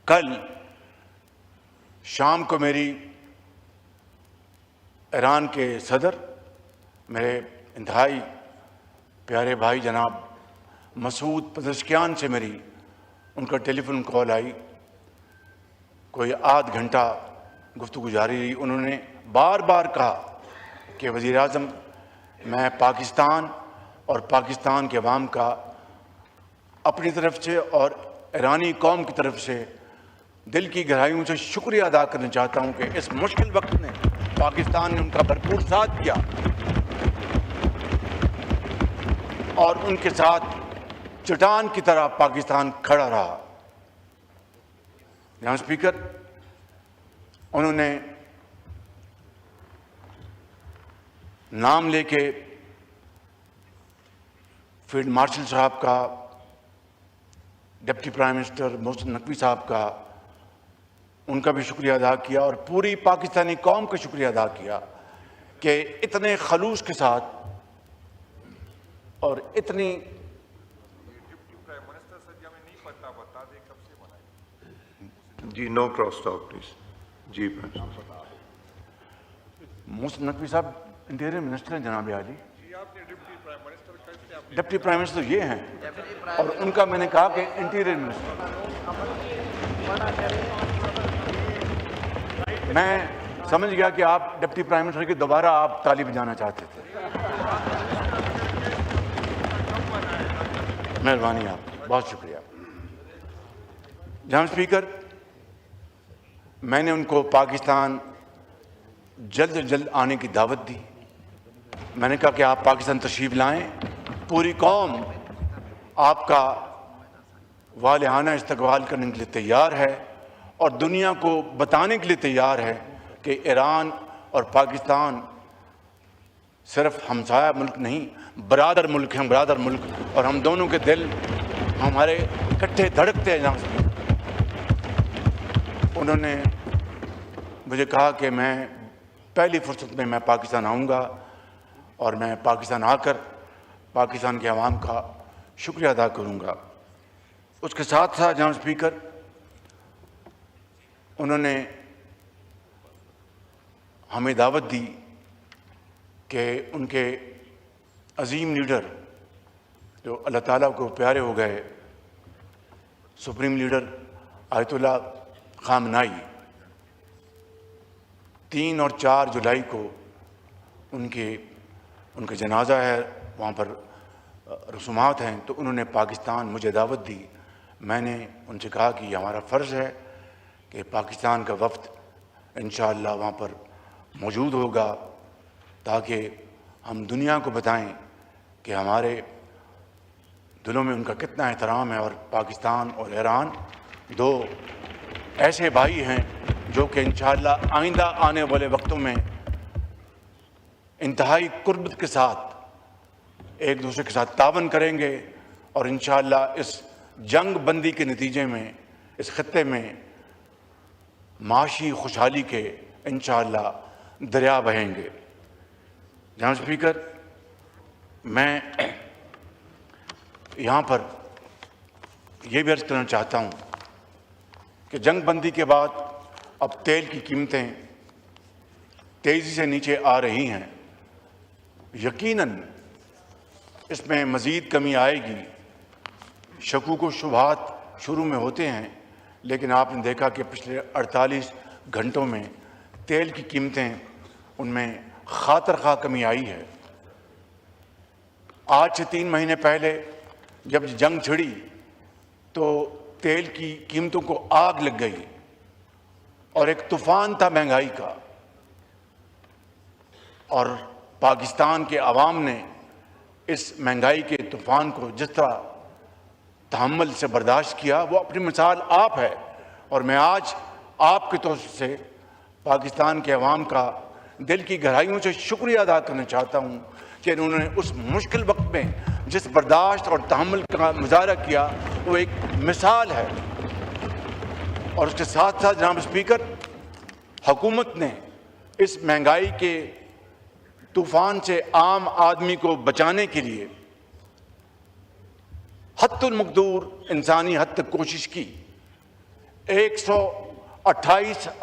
کل شام کو میری ایران کے صدر میرے انتہائی پیارے بھائی جناب مسعود پزشکیان سے میری ان کا ٹیلی فون کال آئی. کوئی آدھ گھنٹہ گفتگو جاری رہی. انہوں نے بار بار کہا کہ وزیر اعظم میں پاکستان اور پاکستان کے عوام کا اپنی طرف سے اور ایرانی قوم کی طرف سے دل کی گہرائیوں سے شکریہ ادا کرنا چاہتا ہوں کہ اس مشکل وقت میں پاکستان نے ان کا بھرپور ساتھ کیا اور ان کے ساتھ چٹان کی طرح پاکستان کھڑا رہا. جناب اسپیکر، انہوں نے نام لے کے فیلڈ مارشل صاحب کا، deputy prime minister Mohsin Naqvi صاحب کا، ان کا بھی شکریہ ادا کیا اور پوری پاکستانی قوم کا شکریہ ادا کیا کہ اتنے خلوص کے ساتھ اور اتنی جی نو کراس ٹاک پلیز. جی محسن نقوی صاحب انٹیریئر منسٹر ہیں جناب عالی. ڈپٹی پرائم منسٹر یہ ہیں اور ان کا میں نے کہا کہ انٹیریئر منسٹر. میں سمجھ گیا کہ آپ ڈپٹی پرائم منسٹر کی دوبارہ آپ تالی بجانا چاہتے تھے. مہربانی آپ، بہت شکریہ. جناب اسپیکر، میں نے ان کو پاکستان جلد از جلد آنے کی دعوت دی. میں نے کہا کہ آپ پاکستان تشریف لائیں، پوری قوم آپ کا والہانہ استقبال کرنے کے لیے تیار ہے اور دنیا کو بتانے کے لیے تیار ہے کہ ایران اور پاکستان صرف ہمسایہ ملک نہیں، برادر ملک ہیں، برادر ملک، اور ہم دونوں کے دل ہمارے اکٹھے دھڑکتے ہیں. جہاں سے انہوں نے مجھے کہا کہ میں پہلی فرصت میں پاکستان آؤں گا اور میں پاکستان آ کر پاکستان کے عوام کا شکریہ ادا کروں گا. اس کے ساتھ ساتھ جناب اسپیکر، انہوں نے ہمیں دعوت دی کہ ان کے عظیم لیڈر جو اللہ تعالیٰ کو پیارے ہو گئے، سپریم لیڈر آیت اللہ خامنائی، 3 اور 4 جولائی کو ان کا جنازہ ہے، وہاں پر رسومات ہیں. تو انہوں نے پاکستان مجھے دعوت دی. میں نے ان سے کہا کہ یہ ہمارا فرض ہے کہ پاکستان کا وفد انشاءاللہ وہاں پر موجود ہوگا تاکہ ہم دنیا کو بتائیں کہ ہمارے دلوں میں ان کا کتنا احترام ہے. اور پاکستان اور ایران 2 ایسے بھائی ہیں جو کہ انشاءاللہ آئندہ آنے والے وقتوں میں انتہائی قربت کے ساتھ ایک دوسرے کے ساتھ تعاون کریں گے اور انشاءاللہ اس جنگ بندی کے نتیجے میں اس خطے میں معاشی خوشحالی کے انشاءاللہ دریا بہیں گے. جناب اسپیکر، میں یہاں پر یہ بھی عرض کرنا چاہتا ہوں کہ جنگ بندی کے بعد اب تیل کی قیمتیں تیزی سے نیچے آ رہی ہیں. یقیناً اس میں مزید کمی آئے گی. شکوک و شبہات شروع میں ہوتے ہیں، لیکن آپ نے دیکھا کہ پچھلے 48 گھنٹوں میں تیل کی قیمتیں ان میں خاطر خواہ کمی آئی ہے. آج سے 3 مہینے پہلے جب جنگ چھڑی تو تیل کی قیمتوں کو آگ لگ گئی اور ایک طوفان تھا مہنگائی کا، اور پاکستان کے عوام نے اس مہنگائی کے طوفان کو جس طرح تحمل سے برداشت کیا وہ اپنی مثال آپ ہے. اور میں آج آپ کی طرف سے پاکستان کے عوام کا دل کی گہرائیوں سے شکریہ ادا کرنا چاہتا ہوں کہ انہوں نے اس مشکل وقت میں جس برداشت اور تحمل کا مظاہرہ کیا وہ ایک مثال ہے. اور اس کے ساتھ ساتھ جناب اسپیکر، حکومت نے اس مہنگائی کے طوفان سے عام آدمی کو بچانے کے لیے حد المقدور انسانی حد تک کوشش کی. 128